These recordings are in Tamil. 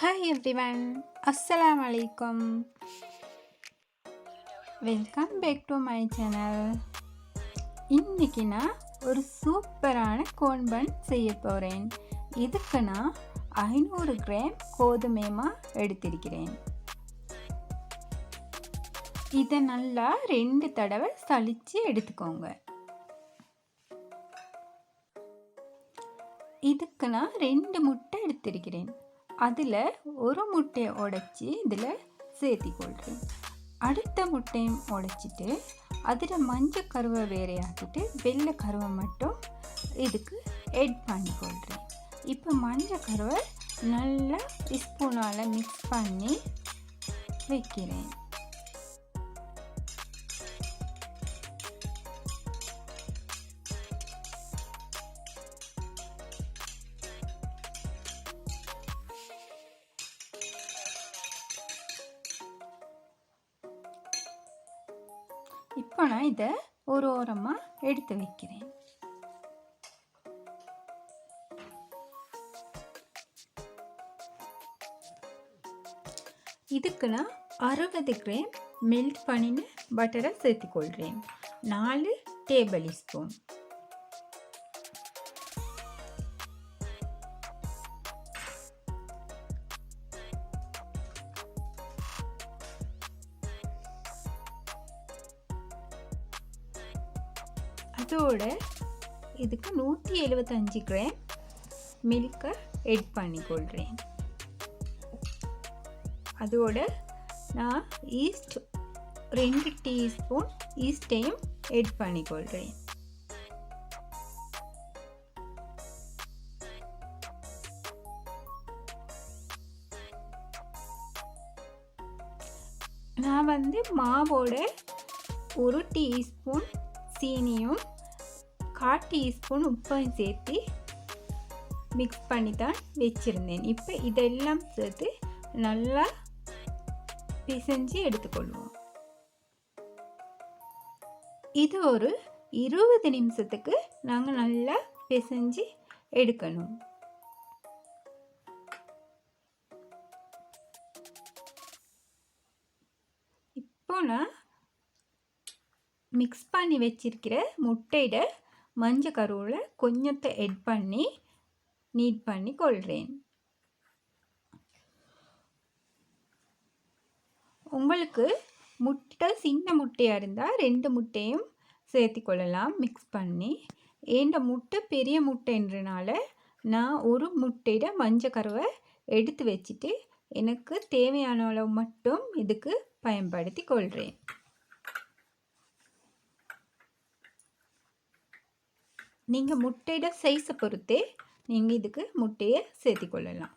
ஹாய் எவ்ரிவன், அஸ்ஸலாமு அலைக்கும். Welcome back to my channel. இன்னைக்கு நான் ஒரு சூப்பரான cornbun செய்ய போகிறேன். இதுக்கு நான் 500 கிராம் கோதுமை மாவு எடுத்திருக்கிறேன். இதை நல்லா 2 தடவை சலிச்சு எடுத்துக்கோங்க. இதுக்கு நான் 2 முட்டை எடுத்திருக்கிறேன். அதில் ஒரு முட்டையை உடைச்சி இதில் சேர்த்திக்கொள்கிறேன். அடுத்த முட்டையும் உடைச்சிட்டு அதில் மஞ்சள் கருவை வேறையாக்கிட்டு வெள்ளை கருவை மட்டும் இதுக்கு ஆட் பண்ணிக்கொள்கிறேன். இப்போ மஞ்சள் கருவை நல்லா ஸ்பூனால் மிக்ஸ் பண்ணி வைக்கிறேன். இப்போ நான் இதை ஒரு ஓரமாக எடுத்து வைக்கிறேன். இதுக்கு நான் 60 கிராம் மெல்ட் பண்ணின பட்டரை சேர்த்துக்கொள்கிறேன். 4 டேபிள் ஸ்பூன். அதோட இதுக்கு 175 கிராம் மில்கை ஆட் பண்ணிக்கொள்கிறேன். அதோட நான் ஈஸ்ட் 2 டீஸ்பூன் ஈஸ்டையும் ஆட் பண்ணிக்கொள்கிறேன். நான் மாவோட 1 டீஸ்பூன் சீனியும் 1/4 டீஸ்பூன் உப்பையும் சேர்த்து மிக்ஸ் பண்ணி தான் வச்சுருந்தேன். இப்போ இதெல்லாம் சேர்த்து நல்லா பிசைஞ்சு எடுத்துக்கொள்வோம். இது ஒரு 20 நிமிஷத்துக்கு நாங்கள் நல்லா பிசைஞ்சு எடுக்கணும். இப்போ நான் மிக்ஸ் பண்ணி வச்சிருக்கிற முட்டையிட மஞ்சள் கருவில் கொஞ்சத்தை ஆட் பண்ணி நீட் பண்ணி கொள்கிறேன். உங்களுக்கு முட்டை சின்ன முட்டையாக இருந்தால் 2 முட்டையும் சேர்த்து கொள்ளலாம் மிக்ஸ் பண்ணி. ஏண்ட முட்டை பெரிய முட்டைன்றனால நான் ஒரு முட்டையிட மஞ்சள் கருவை எடுத்து வச்சுட்டு எனக்கு தேவையான அளவு மட்டும் இதுக்கு பயன்படுத்தி கொள்கிறேன். நீங்கள் முட்டையோட சைஸை பொறுத்தே நீங்கள் இதுக்கு முட்டையை சேர்த்திக்கொள்ளலாம்.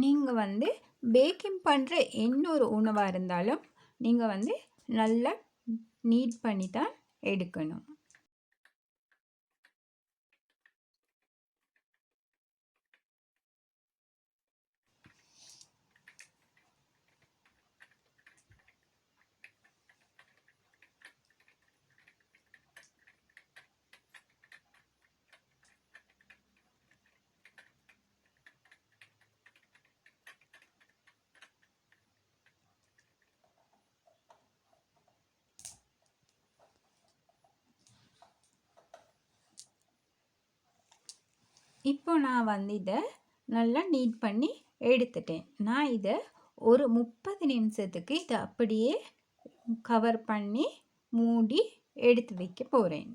நீங்கள் பேக்கிங் பண்ணுற இன்னொரு உணவாக இருந்தாலும் நீங்கள் நல்லா நீட் பண்ணி தான் எடுக்கணும். இப்போ நான் இதை நல்லா நீட் பண்ணி எடுத்துட்டேன். நான் இதை ஒரு 30 நிமிஷத்துக்கு இதை அப்படியே கவர் பண்ணி மூடி எடுத்து வைக்க போகிறேன்.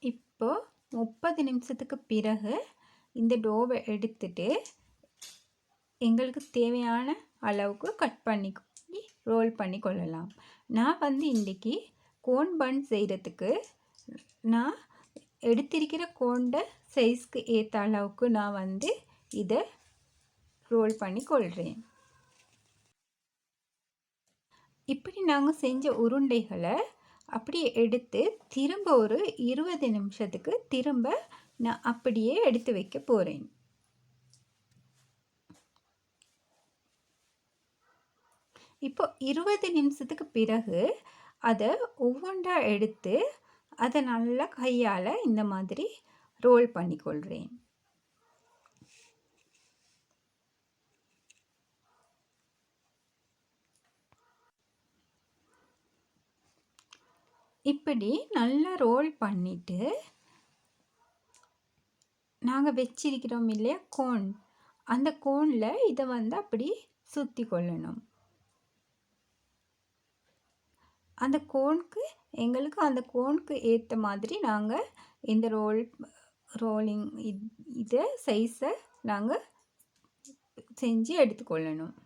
இப்போ 30 நிமிஷத்துக்கு பிறகு இந்த டோவை எடுத்துட்டு எங்களுக்கு தேவையான அளவுக்கு கட் பண்ணி ரோல் பண்ணி கொள்ளலாம். நான் இன்றைக்கி கோன் பன் செய்கிறதுக்கு நான் எடுத்திருக்கிற கோண்ட சைஸ்க்கு ஏற்ற அளவுக்கு நான் இதை ரோல் பண்ணி கொள்கிறேன். இப்படி நாங்கள் செஞ்ச உருண்டைகளை அப்படியே எடுத்து திரும்ப ஒரு 20 நிமிஷத்துக்கு திரும்ப நான் அப்படியே எடுத்து வைக்க போகிறேன். இப்போ 20 நிமிஷத்துக்கு பிறகு அதை ஒவ்வொன்றா எடுத்து அதை நல்லா கையால் இந்த மாதிரி ரோல் பண்ணிக்கொள்கிறேன். இப்படி நல்லா ரோல் பண்ணிவிட்டு நாங்கள் வச்சிருக்கிறோம் இல்லையா கோன், அந்த கோனில் இதை அப்படி சுற்றி கொள்ளணும். அந்த கோனுக்கு ஏற்ற மாதிரி நாங்கள் இந்த ரோலிங் இதை சைஸை நாங்கள் செஞ்சு எடுத்துக்கொள்ளணும்.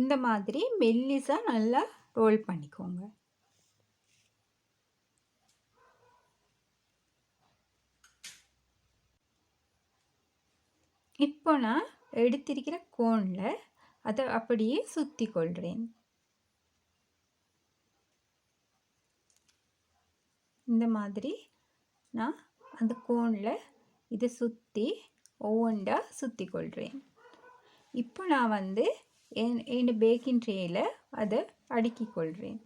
இந்த மாதிரி மெல்லிசாக நல்லா ரோல் பண்ணிக்கோங்க. இப்போ நான் எடுத்திருக்கிற கோனில் அதை அப்படியே சுற்றி கொள்கிறேன். இந்த மாதிரி நான் அந்த கோனில் இதை சுற்றி ஒவ்வொன்றா சுற்றி கொள்கிறேன். இப்போ நான் என் பேக்கிங் ட்ரேயில் அதை அடுக்கி கொள்கிறேன்.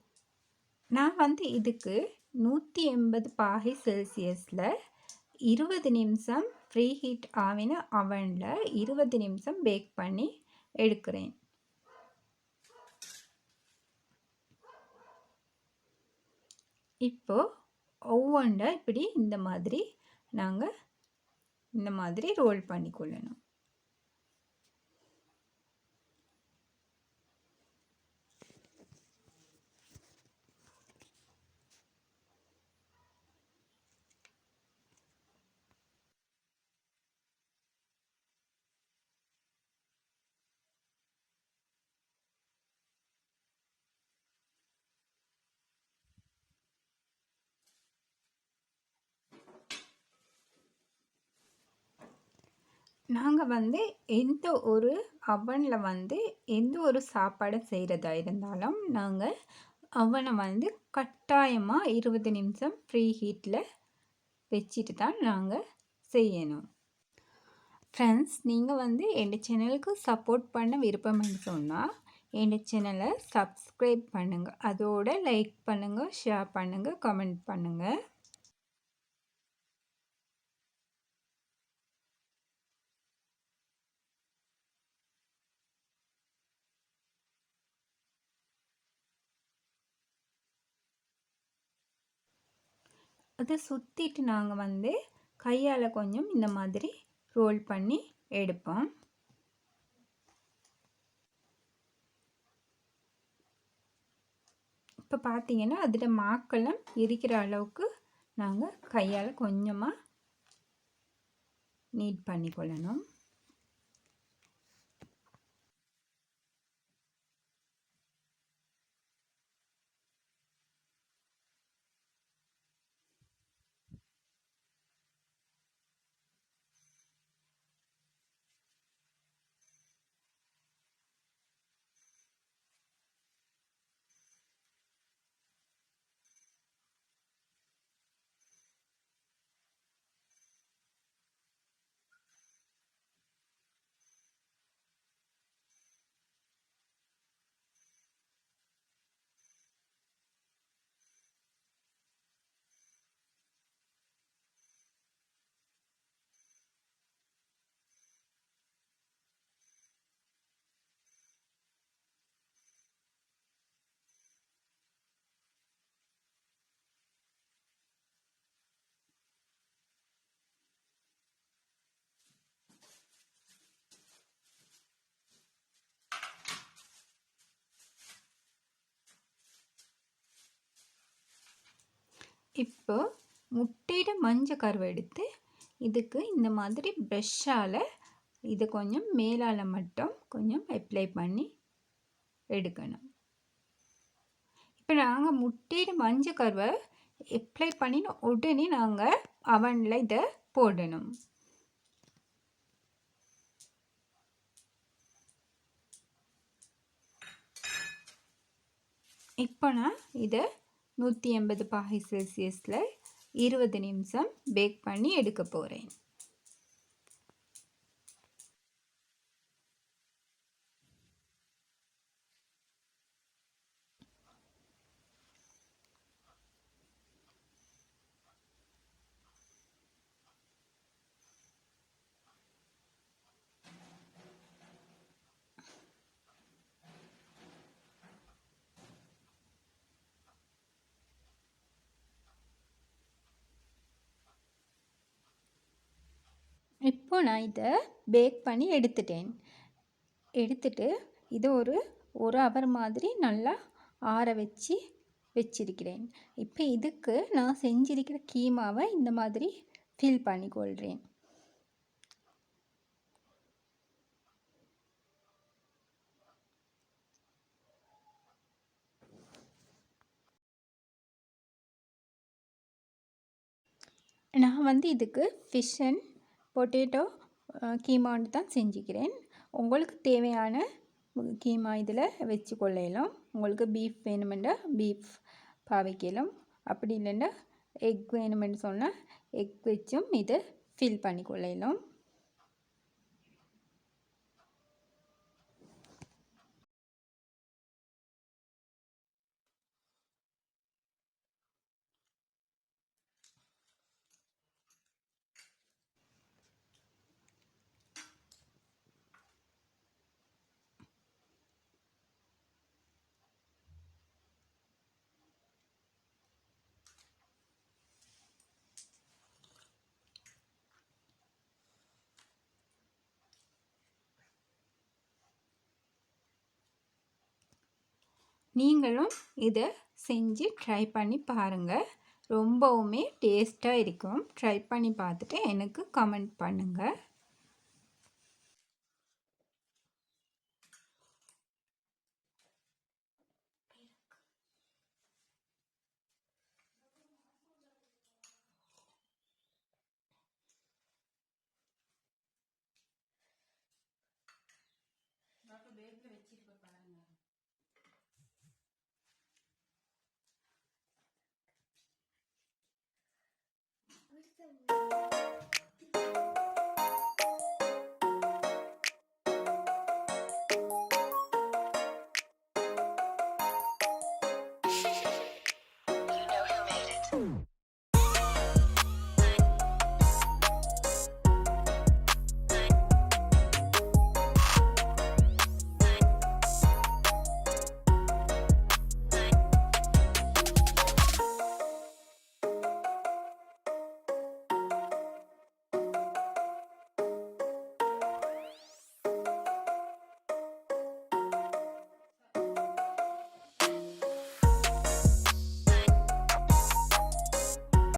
நான் இதுக்கு 180 பாகை செல்சியஸில் 20 நிமிஷம் ஃப்ரீ ஹீட் ஆவின அவனில் 20 நிமிஷம் பேக் பண்ணி எடுக்கிறேன். இப்போ ஒவ்வொன்றா இப்படி இந்த மாதிரி நாங்கள் இந்த மாதிரி ரோல் பண்ணிக்கொள்ளணும். நாங்கள் எந்த ஒரு அவனில் எந்த ஒரு சாப்பாடை செய்கிறதா இருந்தாலும் நாங்கள் அவனை கட்டாயமாக 20 நிமிஷம் ஃப்ரீ ஹீட்டில் வச்சுட்டு தான் நாங்கள் செய்யணும். ஃப்ரெண்ட்ஸ், நீங்கள் என் சேனலுக்கு சப்போர்ட் பண்ண விருப்பம்னு சொன்னால் என் சேனலை சப்ஸ்கிரைப் பண்ணுங்கள், அதோட லைக் பண்ணுங்கள், ஷேர் பண்ணுங்கள், கமெண்ட் பண்ணுங்கள். அதை சுற்றிட்டு நாங்கள் கையால் கொஞ்சம் இந்த மாதிரி ரோல் பண்ணி எடுப்போம். இப்போ பார்த்தீங்கன்னா அதில் மாக்கெல்லாம் இருக்கிற அளவுக்கு நாங்கள் கையால் கொஞ்சமாக நீட் பண்ணிக்கொள்ளணும். இப்போ முட்டையோட மஞ்சள் கருவை எடுத்து இதுக்கு இந்த மாதிரி ப்ரஷ்ஷால் இதை கொஞ்சம் மேலால் மட்டும் கொஞ்சம் அப்ளை பண்ணி எடுக்கணும். இப்போ நாங்கள் முட்டையோட மஞ்சள் கருவை அப்ளை பண்ணின உடனே நாங்கள் அவனில் இதை போடணும். இப்போ நான் இதை 180 பாகை செல்சியஸில் 20 நிமிஷம் பேக் பண்ணி எடுக்க போகிறேன். இப்போ நான் இதை பேக் பண்ணி எடுத்துட்டு இதை ஒரு ஹவர் மாதிரி நல்லா ஆற வச்சிருக்கிறேன். இப்போ இதுக்கு நான் செஞ்சிருக்கிற கீமாவை இந்த மாதிரி ஃபில் பண்ணிக்கொள்கிறேன். நான் இதுக்கு ஃபிஷ் அண்ட் பொட்டேட்டோ கீமான்னு தான் செஞ்சுக்கிறேன். உங்களுக்கு தேவையான கீமா இதில் வச்சு கொள்ளலாம். உங்களுக்கு பீஃப் வேணுமெண்டா பீஃப் பாவிக்கலாம். அப்படி இல்லைன்னா எக் வேணுமென்னு சொன்னால் எக் வச்சும் இதை ஃபில் பண்ணி கொள்ளலாம். நீங்களும் இதை செஞ்சு ட்ரை பண்ணி பாருங்கள். ரொம்பவுமே டேஸ்ட்டாக இருக்கும். ட்ரை பண்ணி பார்த்துட்டு எனக்கு கமெண்ட் பண்ணுங்கள். பாருங்க.